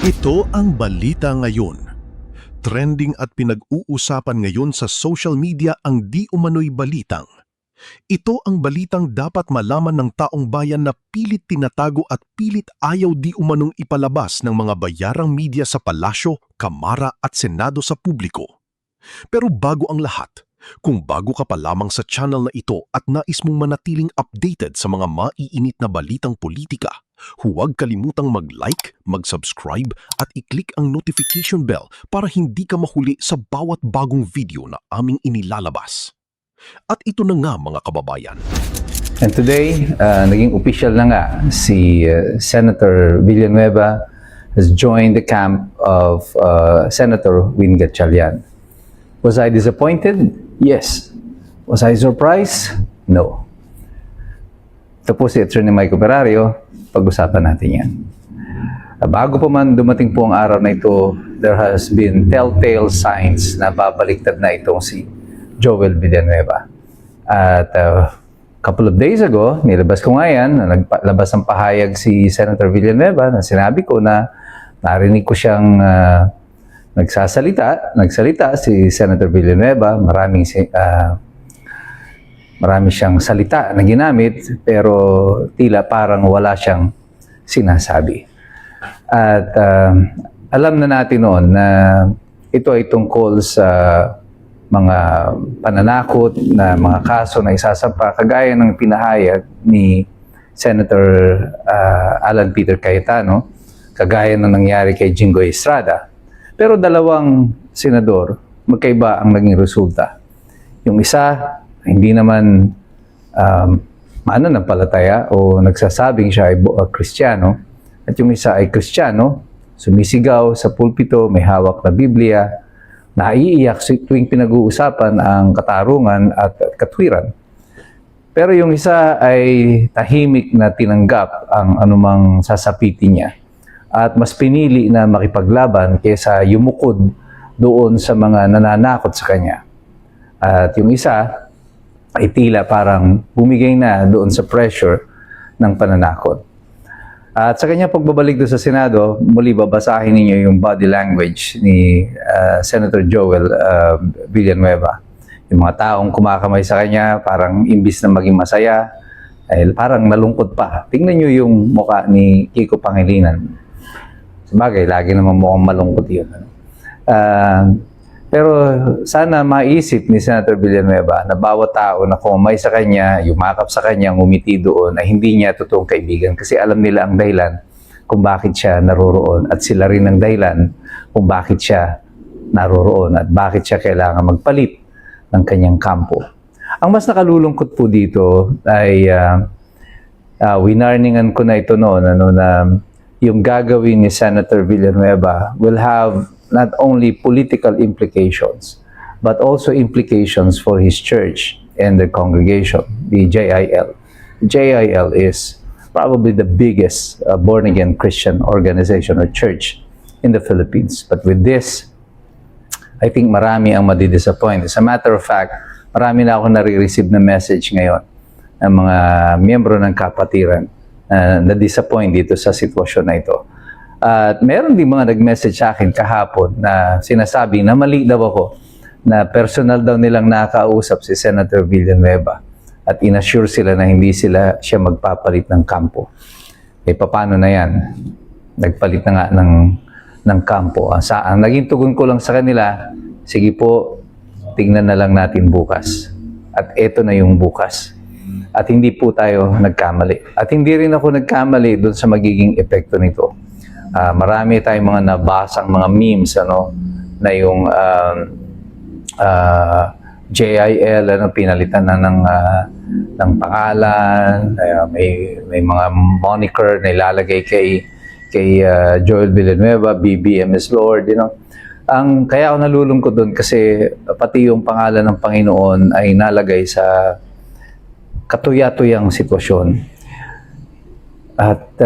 Ito ang balita ngayon. Trending at pinag-uusapan ngayon sa social media ang di umano'y balitang. Ito ang balitang dapat malaman ng taong bayan na pilit tinatago at pilit ayaw di umanong ipalabas ng mga bayarang media sa palasyo, kamara at senado sa publiko. Pero bago ang lahat, kung bago ka pa lamang sa channel na ito at nais mong manatiling updated sa mga maiinit na balitang politika, huwag kalimutang mag-like, mag-subscribe at i-click ang notification bell para hindi ka mahuli sa bawat bagong video na aming inilalabas. At ito na nga mga kababayan. And today, naging official na nga si Senator Villanueva has joined the camp of Senator Win Gatchalian. Was I disappointed? Yes. Was I surprised? No. Ito po si Attorney Michael Perario, pag-usapan natin yan. Bago pa man dumating po ang araw na ito, there has been telltale signs na babaliktad na itong si Joel Villanueva. At couple of days ago, nilabas ko nga yan, naglabas ng pahayag si Senator Villanueva na sinabi ko na narinig ko siyang nagsalita si Senator Villanueva, marami siyang salita na ginamit pero tila parang wala siyang sinasabi. At alam na natin noon na ito ay tungkol sa mga pananakot na mga kaso na isasampa kagaya ng pinahayag ni Senator Alan Peter Cayetano, kagaya ng nangyari kay Jinggoy Estrada. Pero dalawang senador, magkaiba ang naging resulta. Yung isa, hindi naman mananampalataya o nagsasabing siya ay Kristiyano, at yung isa ay Kristiyano, sumisigaw sa pulpito, may hawak na Biblia, naiiyak tuwing pinag-uusapan ang katarungan at katwiran. Pero yung isa ay tahimik na tinanggap ang anumang sasapitin niya at mas pinili na makipaglaban kaysa yumukod doon sa mga nananakot sa kanya. At yung isa ay tila parang bumigay na doon sa pressure ng pananakot. At sa kanya pagbabalik doon sa Senado, muli babasahin ninyo yung body language ni Senator Joel Villanueva. Yung mga taong kumakamay sa kanya, parang imbis na maging masaya, ay parang nalungkot pa. Tingnan nyo yung mukha ni Kiko Pangilinan. Sabagay, lagi naman mukhang malungkot yun. Pero sana maisip ni Senator Villanueva na bawat tao na kumamay sa kanya, yumakap sa kanya, ngumiti doon, na hindi niya totoong kaibigan. Kasi alam nila ang dahilan kung bakit siya naroroon. At sila rin ang dahilan kung bakit siya naroroon at bakit siya kailangan magpalit ng kanyang kampo. Ang mas nakalulungkot po dito ay winarningan ko na ito noon, na yung gagawin ni Senator Villanueva will have not only political implications, but also implications for his church and the congregation, the JIL. The JIL is probably the biggest born-again Christian organization or church in the Philippines. But with this, I think marami ang madidisappoint. As a matter of fact, marami na ako nare-receive na message ngayon ng mga miyembro ng kapatiran na-disappoint dito sa sitwasyon na ito. At meron din mga nag-message sa akin kahapon na sinasabi na mali daw ako, na personal daw nilang nakausap si Senator Villanueva at inassure sila na hindi siya magpapalit ng kampo. Paano na yan? Nagpalit na nga ng kampo. Ang naging tugon ko lang sa kanila, sige po, tingnan na lang natin bukas. At eto na yung bukas. At hindi po tayo nagkamali. At hindi rin ako nagkamali doon sa magiging epekto nito. Marami tayong mga nabasang mga memes, na yung JIL, pinalitan na ng pangalan, may mga moniker na ilalagay kay Joel Villanueva, BBM is Lord, kaya ako nalulungkot doon kasi pati yung pangalan ng Panginoon ay nalagay sa katuya-tuyang sitwasyon. At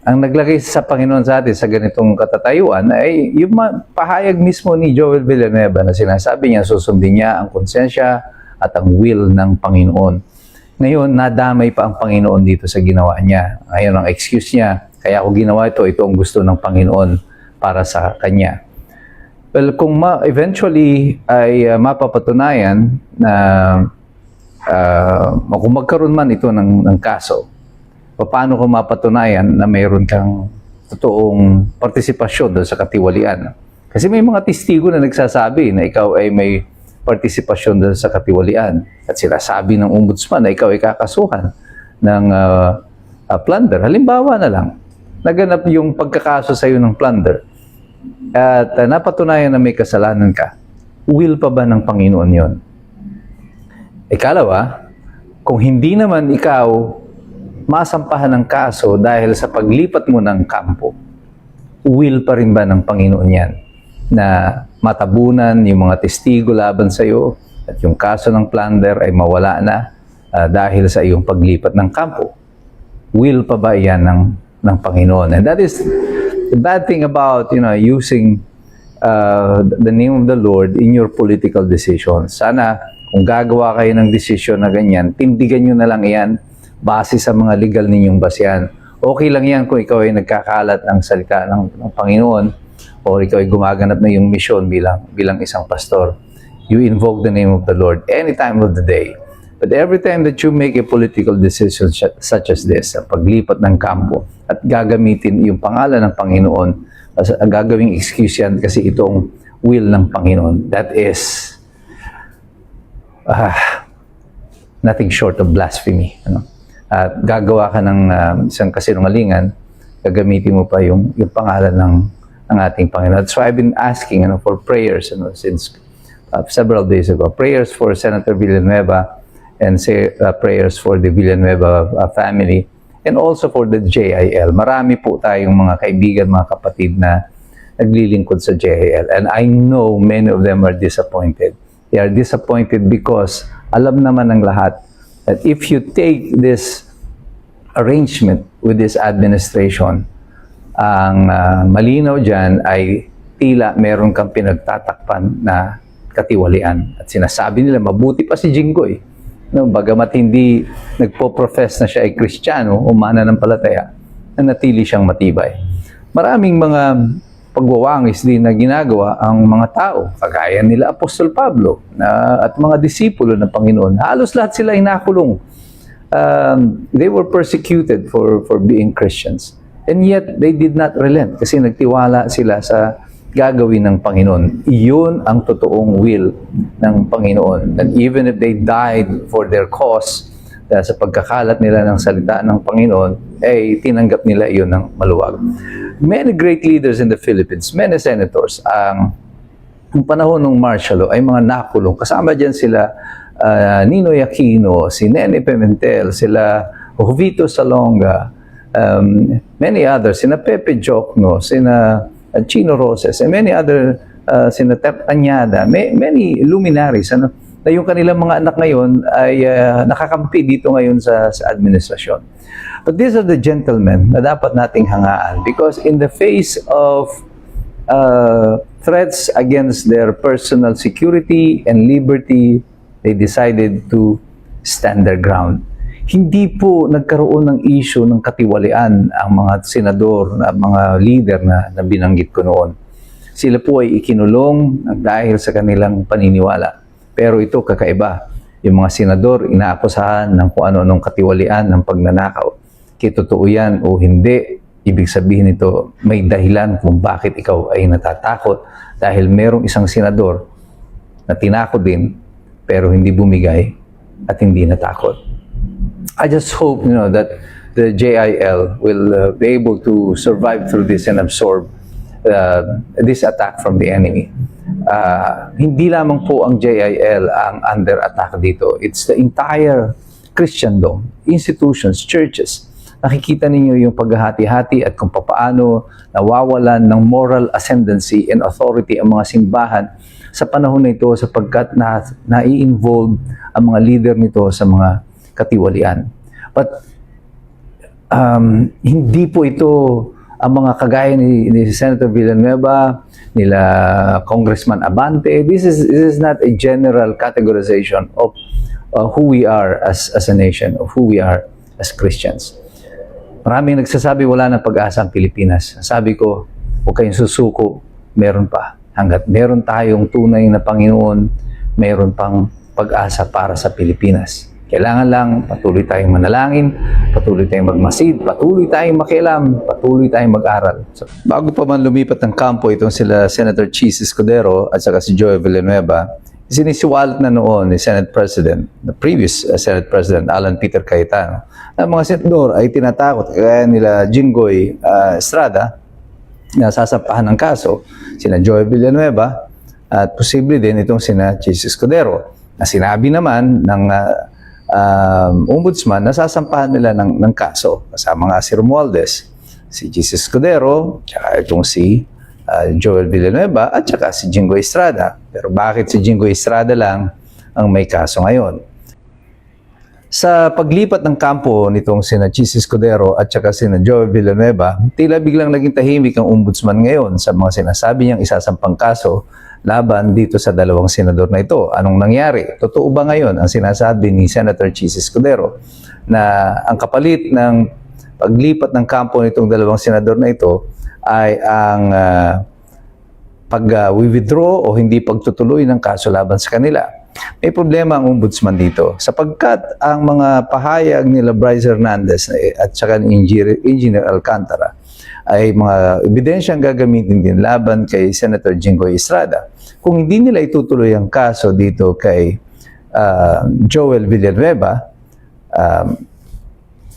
ang naglagay sa Panginoon sa atin sa ganitong katatayuan ay yung pahayag mismo ni Joel Villanueva na sinasabi niya susundin niya ang konsensya at ang will ng Panginoon. Ngayon, nadamay pa ang Panginoon dito sa ginawa niya. Ngayon, ang excuse niya, Kaya ako ginawa ito ang gusto ng Panginoon para sa kanya. Well, kung eventually ay mapapatunayan na kung magkaroon man ito ng kaso, paano ko mapatunayan na mayroon kang totoong partisipasyon doon sa katiwalian? Kasi may mga testigo na nagsasabi na ikaw ay may partisipasyon doon sa katiwalian. At sila sabi ng ombudsman na ikaw ay kakasuhan ng plunder. Halimbawa na lang, naganap yung pagkakaso sa iyo ng plunder at napatunayan na may kasalanan ka. Will pa ba ng Panginoon yon? Ikalawa, kung hindi naman ikaw masampahan ng kaso dahil sa paglipat mo ng kampo, will pa rin ba ng Panginoon yan na matabunan yung mga testigo laban sa iyo at yung kaso ng plunder ay mawala na dahil sa iyong paglipat ng kampo? Will pa ba yan ng Panginoon? And that is the bad thing about using the name of the Lord in your political decisions. Sana kung gagawa kayo ng desisyon na ganyan, tindigan nyo na lang yan base sa mga legal ninyong basyan. Okay lang yan kung ikaw ay nagkakalat ng salita ng Panginoon o ikaw ay gumaganap na yung misyon bilang isang pastor. You invoke the name of the Lord any time of the day. But every time that you make a political decision such as this, paglipat ng kampo at gagamitin yung pangalan ng Panginoon, gagawing excuse yan kasi itong will ng Panginoon, that is nothing short of blasphemy. At gagawa ka ng isang kasinungalingan, gagamitin mo pa yung pangalan ng ating Panginoon. That's why I've been asking for prayers since several days ago. Prayers for Senator Villanueva and prayers for the Villanueva family and also for the JIL. Marami po tayong mga kaibigan, mga kapatid na naglilingkod sa JIL. And I know many of them are disappointed. They are disappointed because alam naman ng lahat that if you take this arrangement with this administration, ang malinaw dyan ay tila meron kang pinagtatakpan na katiwalian. At sinasabi nila, mabuti pa si Jinggoy. Bagamat hindi nagpo-profess na siya ay Kristiyano o mananampalataya, na natili siyang matibay. Maraming mga pagwawangis din na ginagawa ang mga tao, kagaya nila Apostol Pablo at mga disipulo ng Panginoon. Halos lahat sila ay nakulong. They were persecuted for being Christians. And yet, they did not relent kasi nagtiwala sila sa gagawin ng Panginoon. Iyon ang totoong will ng Panginoon. And even if they died for their cause, sa pagkakalat nila ng salita ng Panginoon, ay tinanggap nila iyon ng maluwag. Many great leaders in the Philippines, many senators, ang panahon ng martial law ay mga nakulong. Kasama dyan sila Ninoy Aquino, si Nene Pimentel, sila Jovito Salonga, many others, sina Pepe Jocno, sina Chino Roses, and many other, sina Tep Anyada, many luminaries, na yung kanilang mga anak ngayon ay nakakampi dito ngayon sa administrasyon. But these are the gentlemen na dapat nating hangaan because in the face of threats against their personal security and liberty, they decided to stand their ground. Hindi po nagkaroon ng issue ng katiwalian ang mga senador, mga leader na binanggit ko noon. Sila po ay ikinulong dahil sa kanilang paniniwala. Pero ito kakaiba. Yung mga senador, inaakusahan ng kung ano-anong katiwalian ng pagnanakaw. Totoo yan o hindi, ibig sabihin nito, may dahilan kung bakit ikaw ay natatakot dahil merong isang senador na tinakot din pero hindi bumigay at hindi natakot. I just hope that the JIL will be able to survive through this and absorb this attack from the enemy. Hindi lamang po ang JIL ang under attack dito. It's the entire Christendom, institutions, churches. Nakikita ninyo yung paghahati-hati at kung paano nawawalan ng moral ascendancy and authority ang mga simbahan sa panahon na ito sapagkat na-involve ang mga leader nito sa mga katiwalian. But hindi po ito ang mga kagaya ni Senator Villanueva, nila Congressman Abante. This is not a general categorization of who we are as a nation, of who we are as Christians. Maraming nagsasabi wala na pag-asa ang Pilipinas. Sabi ko, huwag kayong susuko, meron pa. Hanggat meron tayong tunay na Panginoon, meron pang pag-asa para sa Pilipinas. Kailangan lang patuloy tayong manalangin, patuloy tayong magmasid, patuloy tayong makialam, patuloy tayong mag-aral. So, bago pa man lumipat ng kampo itong sila Senator Chis Escudero at saka si Joel Villanueva, sinisiwalat na noon ni Senate President, the previous Senate President Alan Peter Cayetano, na mga senador ay tinatakot kaya nila Jinggoy Estrada na sasampahan ng kaso, sina Joel Villanueva at posible din itong sina Chis Escudero, na sinabi naman ng ombudsman na sasampahan nila ng kaso kasama nga si Romualdez, si Chis Escudero, tsaka itong si Joel Villanueva at saka si Jinggoy Estrada. Pero bakit si Jinggoy Estrada lang ang may kaso ngayon? Sa paglipat ng kampo nitong sina Chis Escudero at saka sina Joel Villanueva, tila biglang naging tahimik ang ombudsman ngayon sa mga sinasabi niyang isasampang kaso laban dito sa dalawang senador na ito. Anong nangyari? Totoo ba ngayon ang sinasabi ni Senator Chis Escudero na ang kapalit ng paglipat ng kampo nitong dalawang senador na ito ay ang pag-withdraw o hindi pagtutuloy ng kaso laban sa kanila? May problema ang ombudsman dito sapagkat ang mga pahayag nila Bryce Hernandez at saka ni Engineer Alcantara ay mga ebidensyang gagamitin din laban kay Senator Jinggoy Estrada. Kung hindi nila itutuloy ang kaso dito kay Joel Villanueva,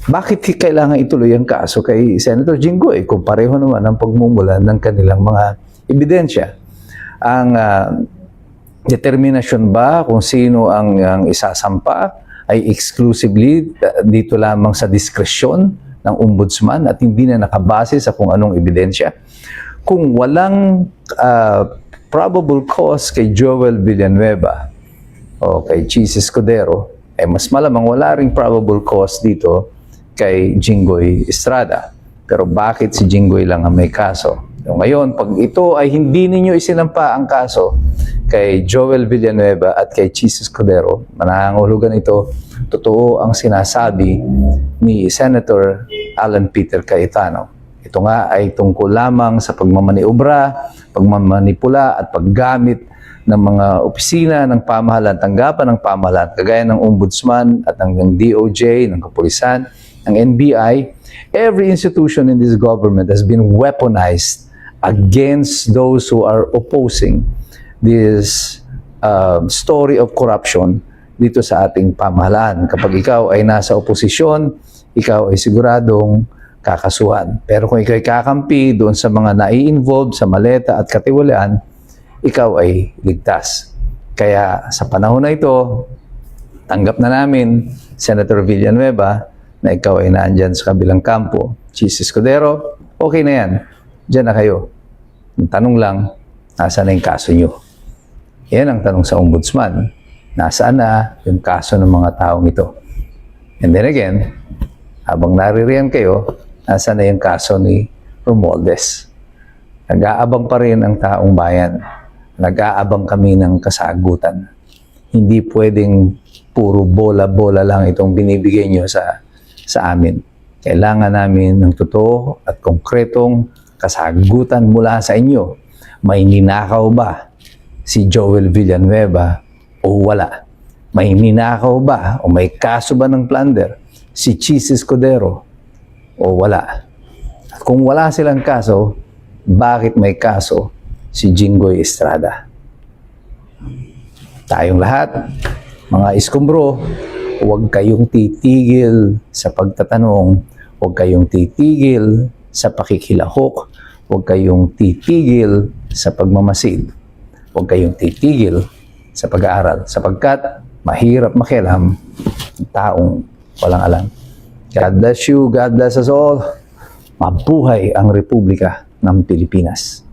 bakit kailangan ituloy ang kaso kay Senator Jinggoy kung pareho naman ang pagmumulan ng kanilang mga ebidensya? Ang determinasyon ba kung sino ang isasampa ay exclusively dito lamang sa diskresyon ng ombudsman at hindi na nakabase sa kung anong ebidensya? Kung walang probable cause kay Joel Villanueva o kay Chis Escudero, mas malamang wala ring probable cause dito kay Jinggoy Estrada. Pero bakit si Jinggoy lang ang may kaso? Ngayon, pag ito ay hindi ninyo isinampa ang kaso kay Joel Villanueva at kay Chis Escudero, manangahulugan ito, totoo ang sinasabi ni Senator Alan Peter Cayetano. Ito nga ay tungkol lamang sa pagmamaniobra, pagmamanipula at paggamit ng mga opisina ng pamahalaan, tanggapan ng pamahalaan, kagaya ng ombudsman at ng DOJ, ng kapulisan, ng NBI. Every institution in this government has been weaponized against those who are opposing this story of corruption dito sa ating pamahalaan. Kapag ikaw ay nasa oposisyon, ikaw ay siguradong kakasuhan. Pero kung ikaw ay kakampi doon sa mga nai-involve sa maleta at katiwalaan, ikaw ay ligtas. Kaya sa panahon na ito, tanggap na namin, Senator Villanueva, na ikaw ay naandyan sa kabilang kampo. Chis Escudero, okay na yan. Diyan na kayo. Ang tanong lang, nasaan na yung kaso nyo? Yan ang tanong sa ombudsman. Nasaan na yung kaso ng mga taong ito? And then again, habang naririyan kayo, nasaan na yung kaso ni Romualdez? Nag-aabang pa rin ang taong bayan. Nag-aabang kami ng kasagutan. Hindi pwedeng puro bola-bola lang itong binibigay nyo sa amin. Kailangan namin ng totoo at konkretong kasagutan mula sa inyo. May ninakaw ba si Joel Villanueva o wala? May ninakaw ba o may kaso ba ng plunder si Chis Escudero o wala? At kung wala silang kaso, bakit may kaso si Jinggoy Estrada? Tayong lahat, mga iskumbro, huwag kayong titigil sa pagtatanong, huwag kayong titigil sa pakikilahok, huwag kayong titigil sa pagmamasid, huwag kayong titigil sa pag-aaral, sapagkat mahirap makialam ang taong walang alam. God bless you, God bless us all. Mabuhay ang Republika ng Pilipinas.